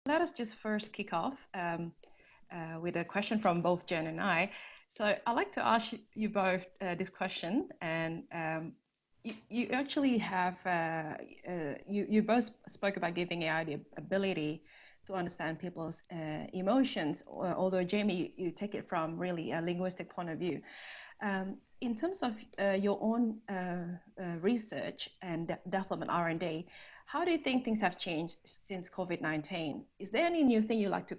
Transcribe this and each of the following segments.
Let us just first kick off with a question from both Jen and I. So I'd like to ask you both this question, and you actually have, you both spoke about giving AI the ability to understand people's emotions, although Jamie, you take it from really a linguistic point of view. In terms of your own research and development R&D, how do you think things have changed since COVID-19? Is there any new thing you'd like to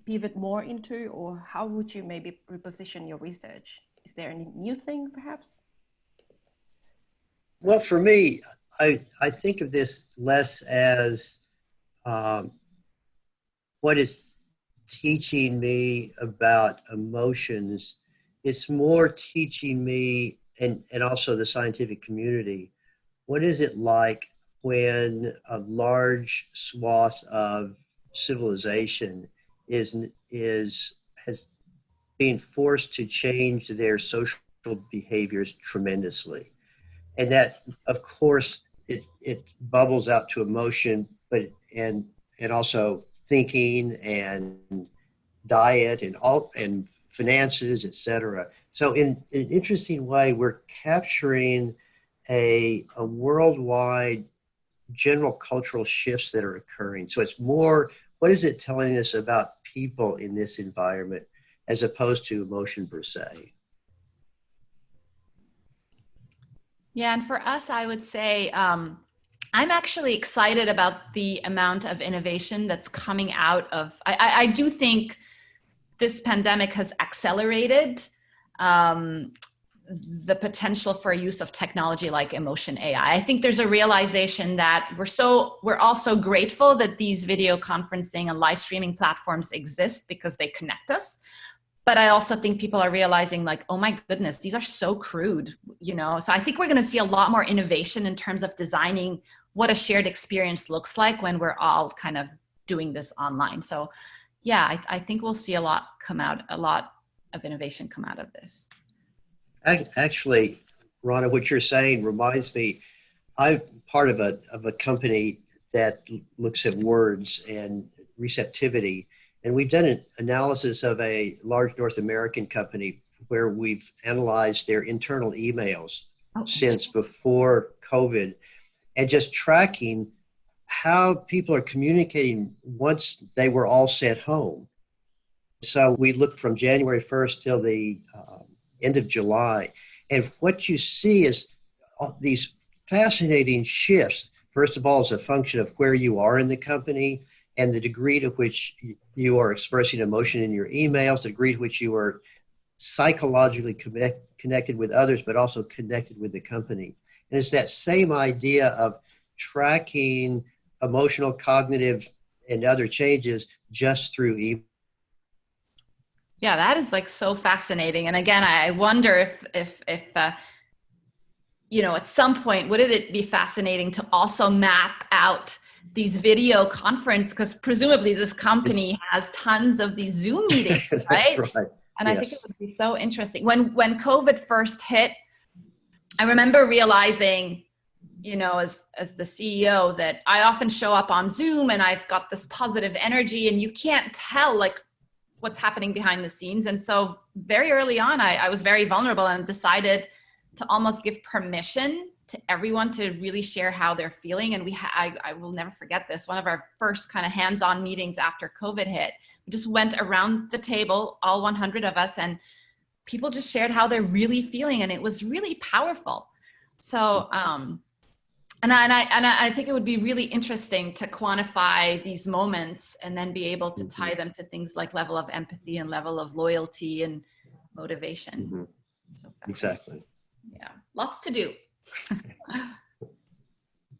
pivot more into, or how would you maybe reposition your research? Is there any new thing perhaps? Well, for me, I think of this less as what it's teaching me about emotions. It's more teaching me, and also the scientific community, what is it like when a large swath of civilization has been forced to change their social behaviors tremendously. And that, of course, it bubbles out to emotion, but and also thinking and diet and finances, etc. So in an interesting way, we're capturing a worldwide general cultural shifts that are occurring. So it's more, what is it telling us about people in this environment as opposed to emotion per se? Yeah, and for us, I would say I'm actually excited about the amount of innovation that's coming out of, I do think this pandemic has accelerated the potential for use of technology like emotion AI. I think there's a realization that we're all so grateful that these video conferencing and live streaming platforms exist because they connect us. But I also think people are realizing like, oh my goodness, these are so crude, you know? So I think we're gonna see a lot more innovation in terms of designing what a shared experience looks like when we're all kind of doing this online. So yeah, I think we'll see a lot of innovation come out of this. Actually, Rana, what you're saying reminds me, I'm part of a company that looks at words and receptivity. And we've done an analysis of a large North American company where we've analyzed their internal emails since before COVID, and just tracking how people are communicating once they were all sent home. So we looked from January 1st till the end of July. And what you see is these fascinating shifts. First of all, as a function of where you are in the company and the degree to which you are expressing emotion in your emails, the degree to which you are psychologically connected with others, but also connected with the company. And it's that same idea of tracking emotional, cognitive, and other changes just through email. Yeah, that is like so fascinating. And again, I wonder if you know, at some point, wouldn't it be fascinating to also map out these video conference, because presumably this company has tons of these Zoom meetings, right? Right. And yes. I think it would be so interesting. When COVID first hit, I remember realizing, you know, as the CEO, that I often show up on Zoom and I've got this positive energy and you can't tell like what's happening behind the scenes. And so very early on, I was very vulnerable and decided to almost give permission to everyone to really share how they're feeling. And I will never forget this. One of our first kind of hands-on meetings after COVID hit, we just went around the table, all 100 of us, and people just shared how they're really feeling. And it was really powerful. So, and I think it would be really interesting to quantify these moments and then be able to tie them to things like level of empathy and level of loyalty and motivation. So exactly. Yeah, lots to do.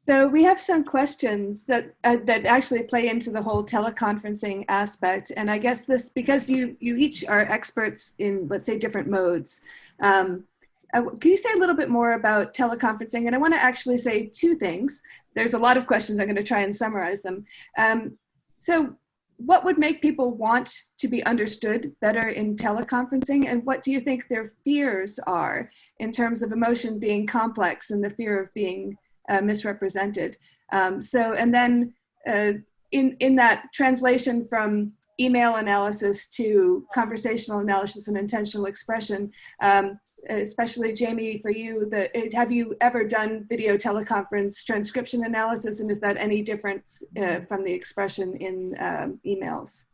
So we have some questions that actually play into the whole teleconferencing aspect, and I guess this, because you each are experts in, let's say, different modes. Can you say a little bit more about teleconferencing? And I want to actually say two things. There's a lot of questions. I'm going to try and summarize them. So what would make people want to be understood better in teleconferencing? And what do you think their fears are in terms of emotion being complex and the fear of being misrepresented? And then in that translation from email analysis to conversational analysis and intentional expression, especially Jamie, for you, have you ever done video teleconference transcription analysis, and is that any different from the expression in emails?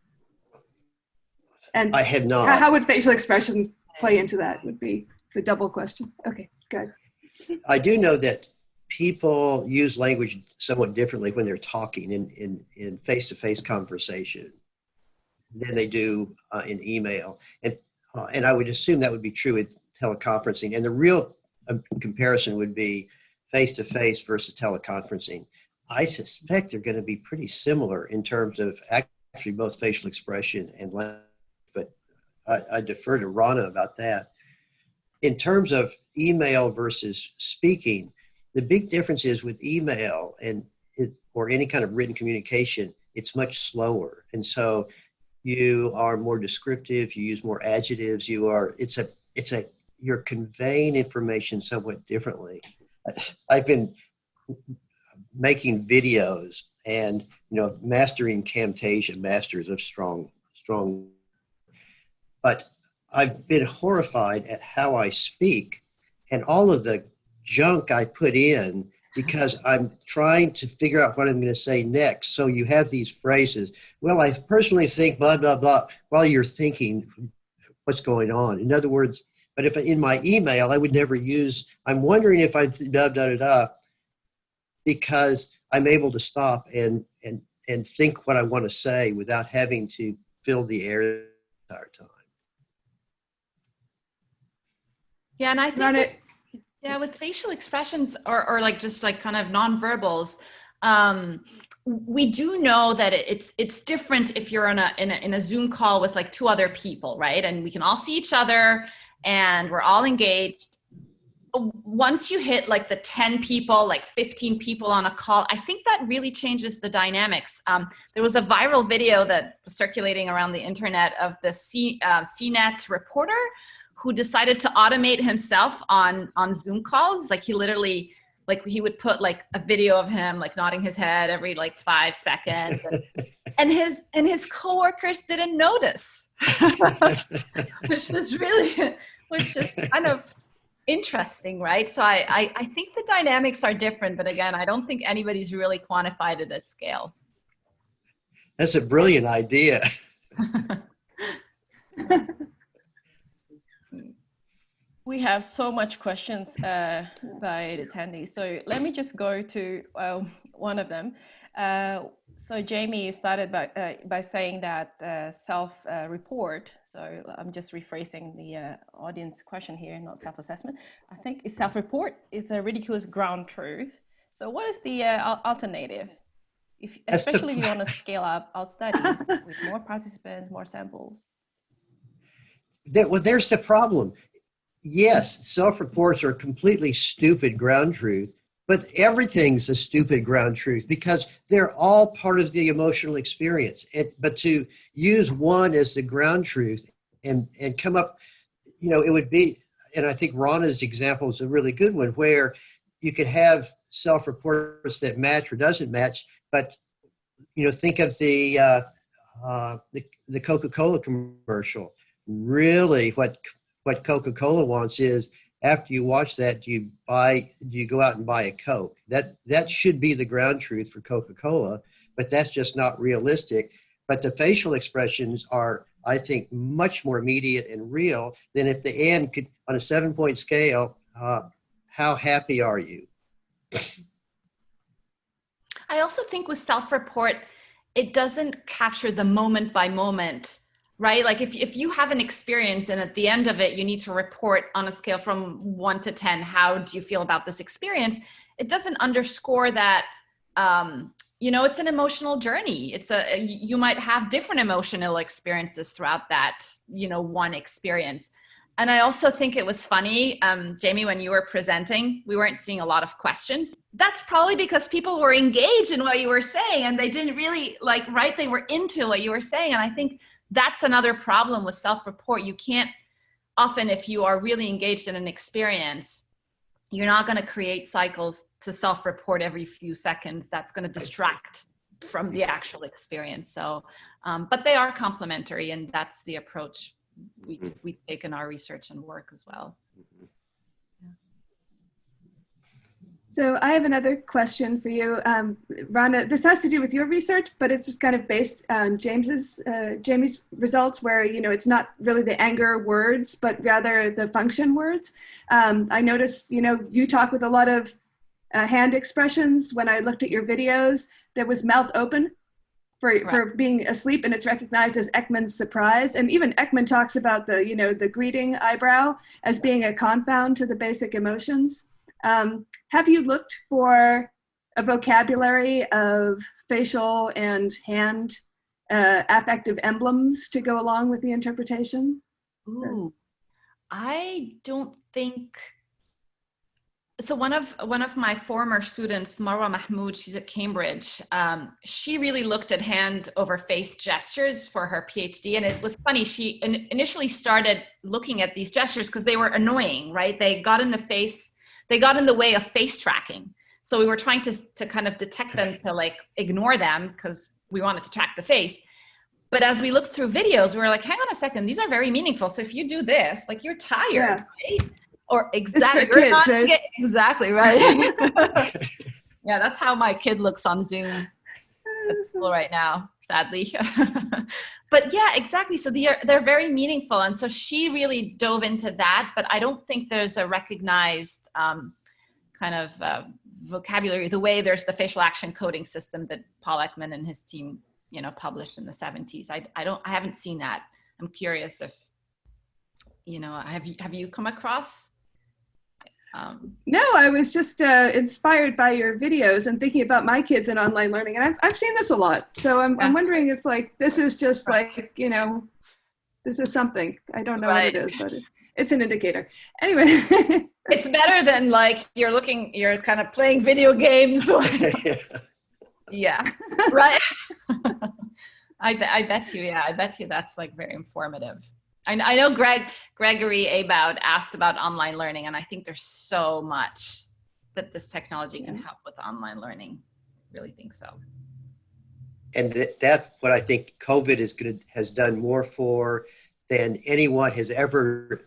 And I have not. How would facial expression play into that would be the double question. Okay, good. I do know that people use language somewhat differently when they're talking in face-to-face conversation than they do in email. And I would assume that would be true with teleconferencing. And the real comparison would be face-to-face versus teleconferencing. I suspect they're going to be pretty similar in terms of actually both facial expression and language, but I defer to Rana about that. In terms of email versus speaking, the big difference is with email or any kind of written communication, it's much slower. And so you are more descriptive, you use more adjectives, you're conveying information somewhat differently. I've been making videos and, mastering Camtasia, masters of strong, but I've been horrified at how I speak and all of the junk I put in because I'm trying to figure out what I'm going to say next. So you have these phrases. Well, I personally think blah, blah, blah, while you're thinking what's going on. In other words, but if in my email, I would never use, I'm wondering if I da, da, da, da, because I'm able to stop and think what I want to say without having to fill the air the entire time. Yeah, and I think with facial expressions or like just like kind of nonverbals, we do know that it's different if you're in a Zoom call with like two other people, right? And we can all see each other and we're all engaged. Once you hit like the 10 people, like 15 people on a call, I think that really changes the dynamics. There was a viral video that was circulating around the internet of the CNET reporter who decided to automate himself on Zoom calls. Like he literally, like he would put like a video of him like nodding his head every like 5 seconds. And his coworkers didn't notice, which is kind of interesting, right? So I think the dynamics are different, but again, I don't think anybody's really quantified it at scale. That's a brilliant idea. We have so much questions by the attendees. So let me just go to one of them. So Jamie, you started by saying that self-report. So I'm just rephrasing the audience question here, not self-assessment. I think self-report is a ridiculous ground truth. So what is the alternative? Especially if you want to scale up our studies with more participants, more samples. There's the problem. Yes, self-reports are a completely stupid ground truth, but everything's a stupid ground truth because they're all part of the emotional experience. But to use one as the ground truth and come up, it would be, and I think Rana's example is a really good one, where you could have self-reports that match or doesn't match, but think of the Coca-Cola commercial. Really, what Coca-Cola wants is, after you watch that, do you go out and buy a Coke? That should be the ground truth for Coca-Cola, but that's just not realistic. But the facial expressions are, I think, much more immediate and real than if the end could, on a 7-point scale, how happy are you? I also think with self-report, it doesn't capture the moment by moment, right? Like if you have an experience and at the end of it, you need to report on a scale from 1 to 10, how do you feel about this experience? It doesn't underscore that, it's an emotional journey. You might have different emotional experiences throughout that, one experience. And I also think it was funny, Jamie, when you were presenting, we weren't seeing a lot of questions. That's probably because people were engaged in what you were saying and they didn't really they were into what you were saying. And I think that's another problem with self-report. You can't often, if you are really engaged in an experience, you're not going to create cycles to self-report every few seconds. That's going to distract from the actual experience. So, but they are complementary, and that's the approach we take in our research and work as well. So I have another question for you, Rhonda. This has to do with your research, but it's just kind of based on Jamie's results, where it's not really the anger words, but rather the function words. I noticed you talk with a lot of hand expressions. When I looked at your videos, there was mouth open for being asleep, and it's recognized as Ekman's surprise. And even Ekman talks about the greeting eyebrow as being a confound to the basic emotions. Have you looked for a vocabulary of facial and hand affective emblems to go along with the interpretation? Ooh, I don't think. So one of my former students, Marwa Mahmoud, she's at Cambridge. She really looked at hand over face gestures for her PhD. And it was funny. She initially started looking at these gestures because they were annoying, right? They got in the way of face tracking. So we were trying to kind of detect them, to like ignore them because we wanted to track the face. But as we looked through videos, we were like, hang on a second, these are very meaningful. So if you do this, like you're tired, right? Or exactly, kids, right? Exactly right. Yeah, that's how my kid looks on Zoom at school right now, sadly. But yeah, exactly. So they're very meaningful, and so she really dove into that. But I don't think there's a recognized kind of vocabulary. The way there's the facial action coding system that Paul Ekman and his team, published in the 70s. I haven't seen that. I'm curious if have you come across? No, I was just inspired by your videos and thinking about my kids in online learning, and I've seen this a lot. So I'm wondering if this is just this is something. I don't know what it is, but it's an indicator. Anyway, it's better than you're kind of playing video games. Yeah, right. I bet you. Yeah, I bet you that's very informative. I know Gregory Aboud asked about online learning, and I think there's so much that this technology can help with online learning. I really think so. And that's what I think COVID has done more for than anyone has ever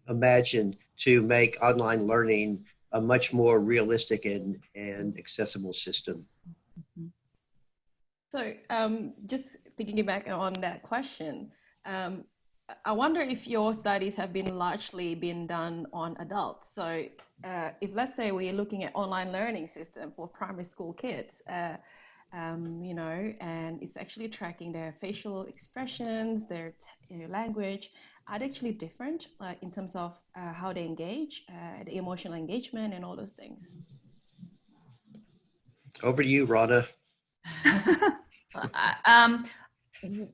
imagined, to make online learning a much more realistic and accessible system. So just piggyback on that question, I wonder if your studies have largely been done on adults. So if, let's say, we're looking at online learning system for primary school kids, and it's actually tracking their facial expressions, their language, are they actually different in terms of how they engage, the emotional engagement and all those things? Over to you, Rhonda.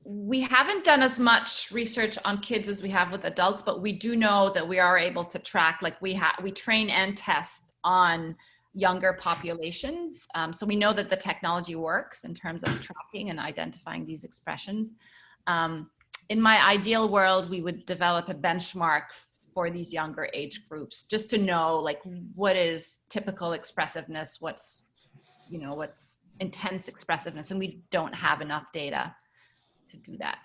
We haven't done as much research on kids as we have with adults, but we do know that we are able to track, we train and test on younger populations. So we know that the technology works in terms of tracking and identifying these expressions. In my ideal world, we would develop a benchmark for these younger age groups, just to know what is typical expressiveness, what's intense expressiveness, and we don't have enough data to do that.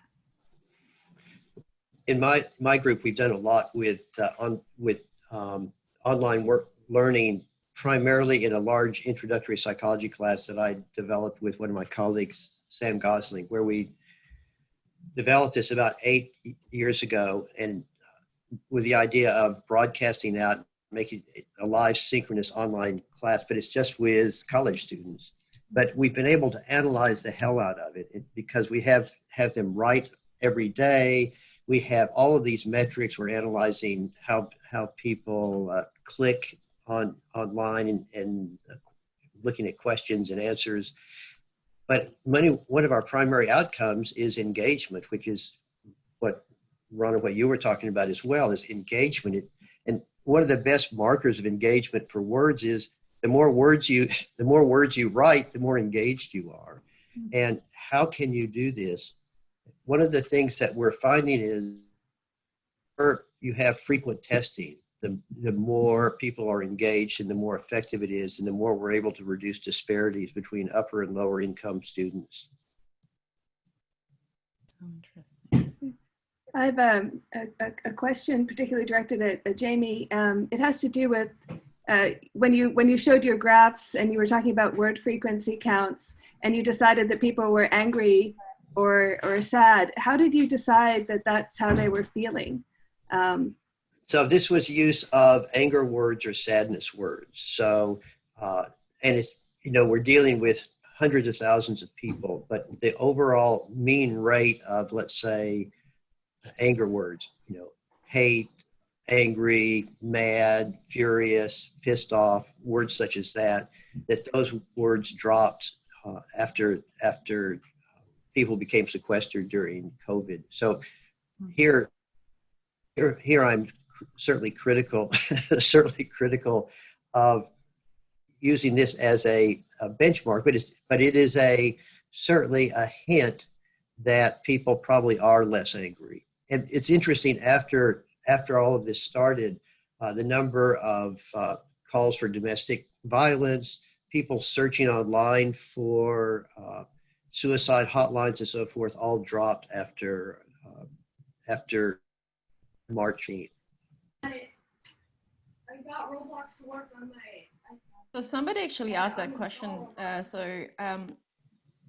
In my group, we've done a lot with online learning, primarily in a large introductory psychology class that I developed with one of my colleagues, Sam Gosling, where we developed this about 8 years ago, and with the idea of broadcasting out, making it a live synchronous online class, but it's just with college students. But we've been able to analyze the hell out of it because we have them write every day. We have all of these metrics. We're analyzing how people click online and looking at questions and answers. But one of our primary outcomes is engagement, which is what, Rhonda, what you were talking about as well, is engagement. And one of the best markers of engagement for words is the more words you write, the more engaged you are. And how can you do this? One of the things that we're finding is you have frequent testing. the more people are engaged and the more effective it is, and the more we're able to reduce disparities between upper and lower income students. Interesting. I have a question particularly directed at Jamie. It has to do with when you showed your graphs and you were talking about word frequency counts, and you decided that people were angry or sad. How did you decide that that's how they were feeling? So this was use of anger words or sadness words. So, and it's, we're dealing with hundreds of thousands of people, but the overall mean rate of, let's say, anger words, hate, angry, mad, furious, pissed off, words such as that those words dropped after people became sequestered during COVID. So here I'm certainly critical, certainly critical of using this as a benchmark, but it is certainly a hint that people probably are less angry. And it's interesting, after all of this started, the number of calls for domestic violence, people searching online for suicide hotlines and so forth, all dropped after March 8th. I got Roblox to work on my iPad. So somebody actually asked that question.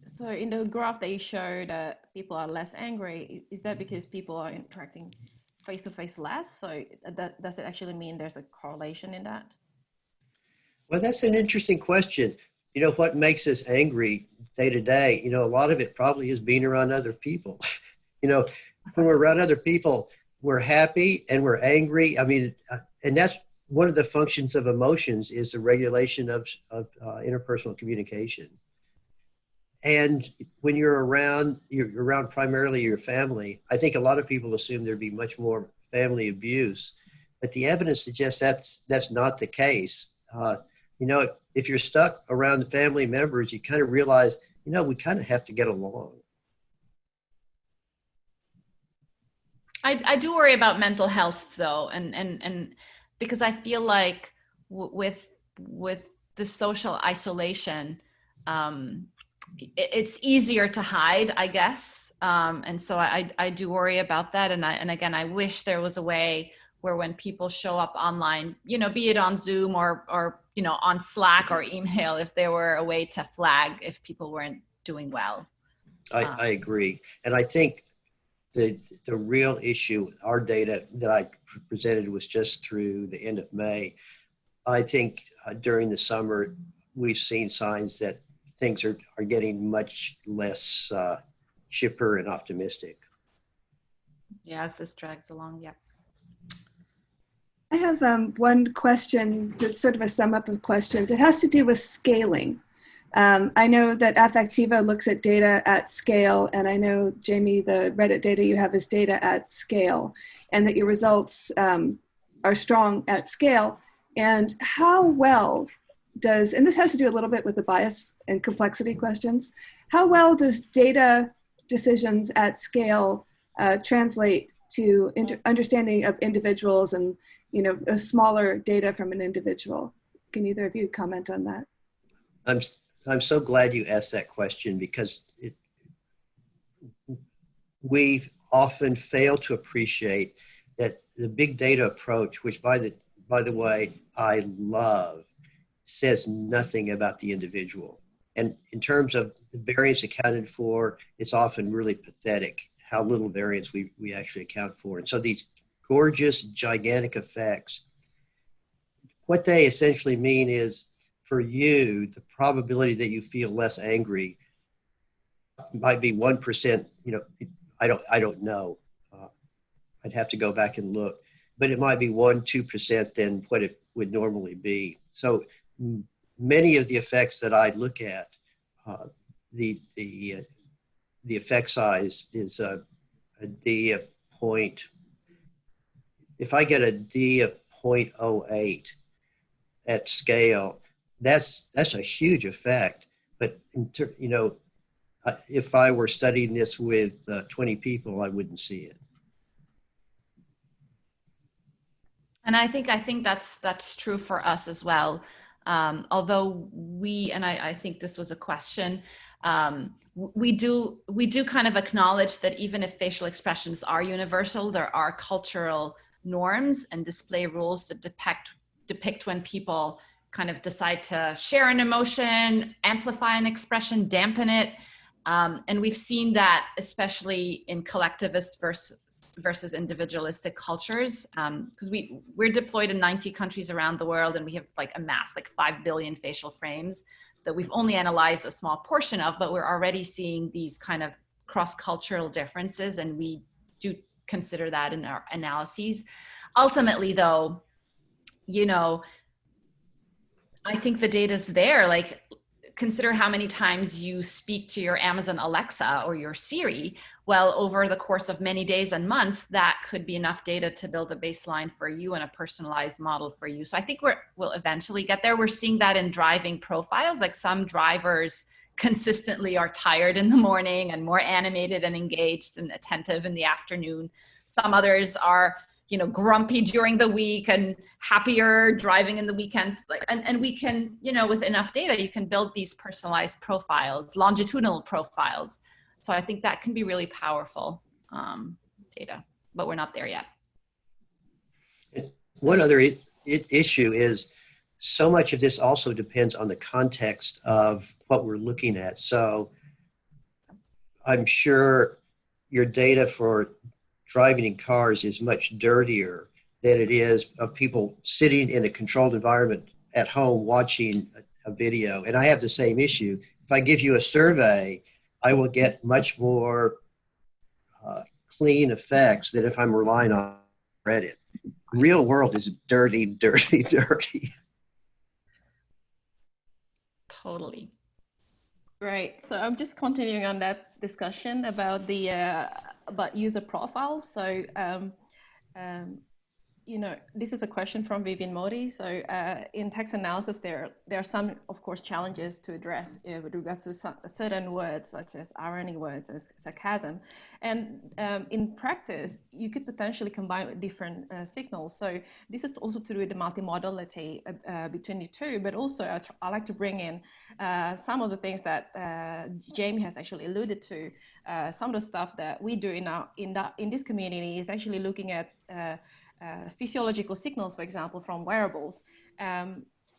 So in the graph that you showed, people are less angry. Is that because people are interacting face-to-face less? So does it actually mean there's a correlation in that? Well, that's an interesting question. What makes us angry day to day? A lot of it probably is being around other people. When we're around other people, we're happy and we're angry. I mean, and that's one of the functions of emotions, is the regulation of interpersonal communication. And when you're around primarily your family, I think a lot of people assume there'd be much more family abuse, but the evidence suggests that's not the case. If you're stuck around the family members, you kind of realize, we kind of have to get along. I do worry about mental health though, and because I feel like with the social isolation, it's easier to hide, I guess. And so I do worry about that. And again, I wish there was a way where when people show up online, be it on Zoom or on Slack or email, if there were a way to flag if people weren't doing well. I agree. And I think the real issue, our data that I presented was just through the end of May. I think during the summer, we've seen signs that things are getting much less chipper and optimistic. Yeah, as this drags along, yeah. I have one question that's sort of a sum up of questions. It has to do with scaling. I know that Affectiva looks at data at scale, and I know, Jamie, the Reddit data you have is data at scale, and that your results are strong at scale. And how well does, and this has to do a little bit with the bias and complexity questions, how well does data decisions at scale translate to understanding of individuals and a smaller data from an individual? Can either of you comment on that? I'm so glad you asked that question, because we often fail to appreciate that the big data approach, which by the way I love, says nothing about the individual. And in terms of the variance accounted for, it's often really pathetic how little variance we actually account for. And so these gorgeous, gigantic effects, what they essentially mean is, for you, the probability that you feel less angry might be 1%. I don't know. I'd have to go back and look, but it might be 1-2% than what it would normally be. So many of the effects that I look at, the effect size is a D of point. If I get a D of 0.08 at scale, that's a huge effect. But if I were studying this with 20 people, I wouldn't see it. And I think that's true for us as well. Although I think this was a question, we do kind of acknowledge that even if facial expressions are universal, there are cultural norms and display rules that depict when people kind of decide to share an emotion, amplify an expression, dampen it. And we've seen that especially in collectivist versus individualistic cultures, because we're deployed in 90 countries around the world, and we have like amassed like 5 billion facial frames that we've only analyzed a small portion of, but we're already seeing these kind of cross-cultural differences, and we do consider that in our analyses. Ultimately, though, you know, I think the data's there. Like, consider how many times you speak to your Amazon Alexa or your Siri. Well, over the course of many days and months, that could be enough data to build a baseline for you and a personalized model for you. So I think we'll eventually get there. We're seeing that in driving profiles. Like, some drivers consistently are tired in the morning and more animated and engaged and attentive in the afternoon. Some others are, you know, grumpy during the week and happier driving in the weekends. Like, and we can, you know, with enough data, you can build these personalized profiles, longitudinal profiles. So I think that can be really powerful data, but we're not there yet. One other issue is so much of this also depends on the context of what we're looking at. So I'm sure your data for driving in cars is much dirtier than it is of people sitting in a controlled environment at home watching a video. And I have the same issue. If I give you a survey, I will get much more clean effects than if I'm relying on Reddit. Real world is dirty, dirty, dirty. Totally. Right. So I'm just continuing on that discussion about the about user profiles. So you know, this is a question from Vivian Modi. So in text analysis, there are some, of course, challenges to address with regards to certain words, such as irony words, as sarcasm. And in practice, you could potentially combine with different signals. So this is also to do with the multimodality between the two, but also I like to bring in some of the things that Jamie has actually alluded to. Some of the stuff that we do in this community is actually looking at physiological signals, for example, from wearables.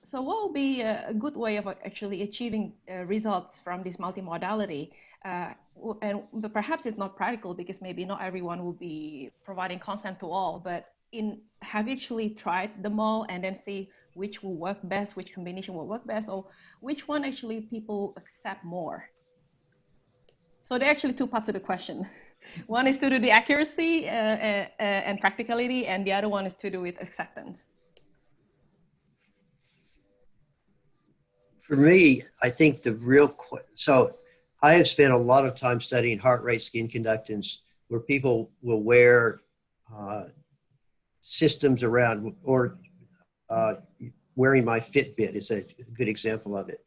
So what will be a good way of actually achieving results from this multimodality? But perhaps it's not practical because maybe not everyone will be providing content to all, but have you actually tried them all and then see which will work best, which combination will work best, or which one actually people accept more? So there are actually two parts of the question. One is to do the accuracy and practicality, and the other one is to do with acceptance. For me, I think so I have spent a lot of time studying heart rate skin conductance, where people will wear systems around, or wearing my Fitbit is a good example of it.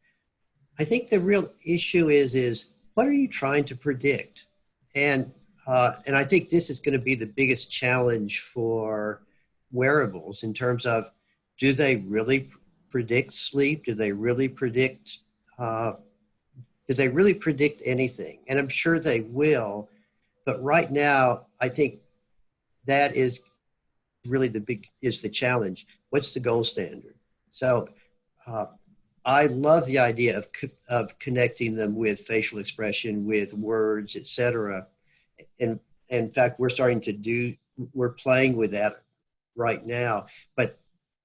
I think the real issue is what are you trying to predict? And I think this is going to be the biggest challenge for wearables in terms of, do they really predict sleep? Do they really predict anything? And I'm sure they will, but right now I think that is really the challenge. What's the gold standard? So I love the idea of connecting them with facial expression, with words, etc. And in fact, we're playing with that right now. But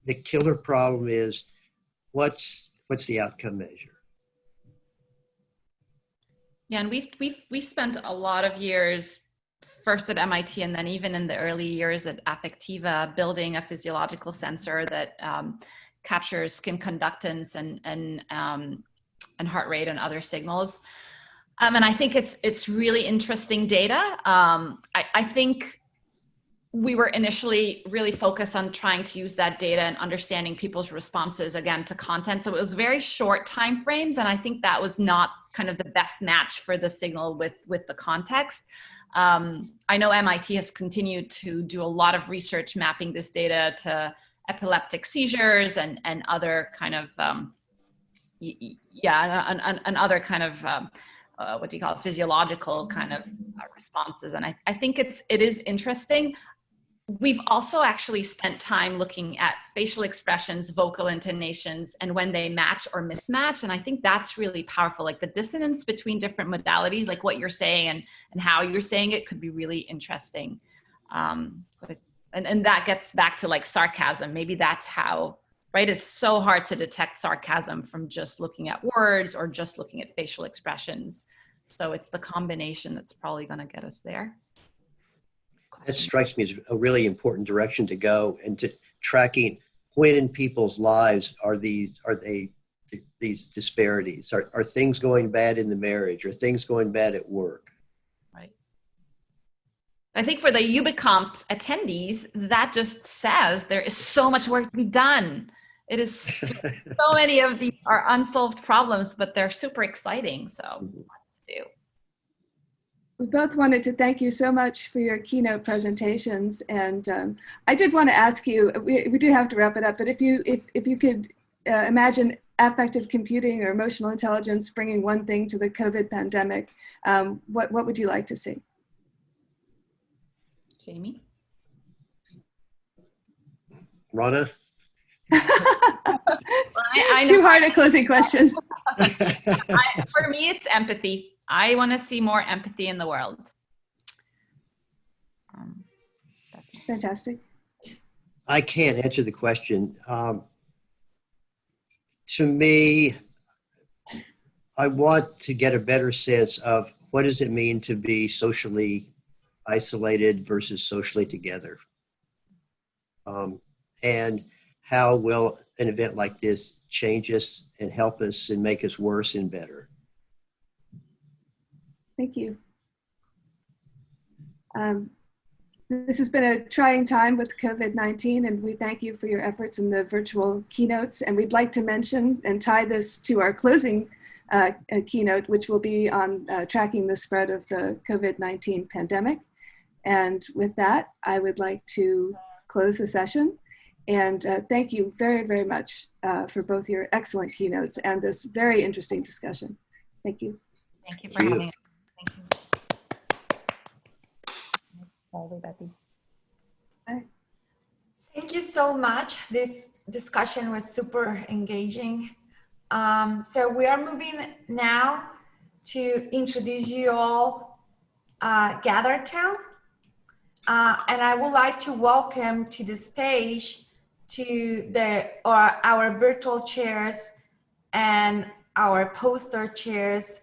the killer problem is, what's the outcome measure? Yeah, and we've spent a lot of years, first at MIT and then even in the early years at Affectiva, building a physiological sensor that captures skin conductance and heart rate and other signals. And I think it's really interesting data. I think we were initially really focused on trying to use that data and understanding people's responses, again, to content. So it was very short time frames, and I think that was not kind of the best match for the signal with the context. I know MIT has continued to do a lot of research mapping this data to epileptic seizures and other kind of, and other kind of, what do you call it, physiological kind of responses. And I think it is interesting. We've also actually spent time looking at facial expressions, vocal intonations, and when they match or mismatch. And I think that's really powerful. Like the dissonance between different modalities, like what you're saying and how you're saying it could be really interesting. And that gets back to like sarcasm. Maybe that's how, right? It's so hard to detect sarcasm from just looking at words or just looking at facial expressions. So it's the combination that's probably going to get us there. That strikes me as a really important direction to go, and to tracking when in people's lives are these disparities. Are things going bad in the marriage? Are things going bad at work? Right. I think for the UbiComp attendees, that just says there is so much work to be done. It is so many of these are unsolved problems, but they're super exciting. So let's do. We both wanted to thank you so much for your keynote presentations, and I did want to ask you. We do have to wrap it up, but if you could imagine affective computing or emotional intelligence bringing one thing to the COVID pandemic, what would you like to see? Jamie? Rana? Too hard a closing question. For me, it's empathy. I want to see more empathy in the world. Fantastic. I can't answer the question. To me, I want to get a better sense of what does it mean to be socially isolated versus socially together. And how will an event like this change us and help us and make us worse and better? Thank you. This has been a trying time with COVID-19, and we thank you for your efforts in the virtual keynotes. And we'd like to mention and tie this to our closing keynote, which will be on tracking the spread of the COVID-19 pandemic. And with that, I would like to close the session. And thank you very, very much for both your excellent keynotes and this very interesting discussion. Thank you. Thank you for having us. Thank you. Bye. Thank you so much. This discussion was super engaging. So we are moving now to introduce you all Gather Town. And I would like to welcome to the stage to our virtual chairs and our poster chairs,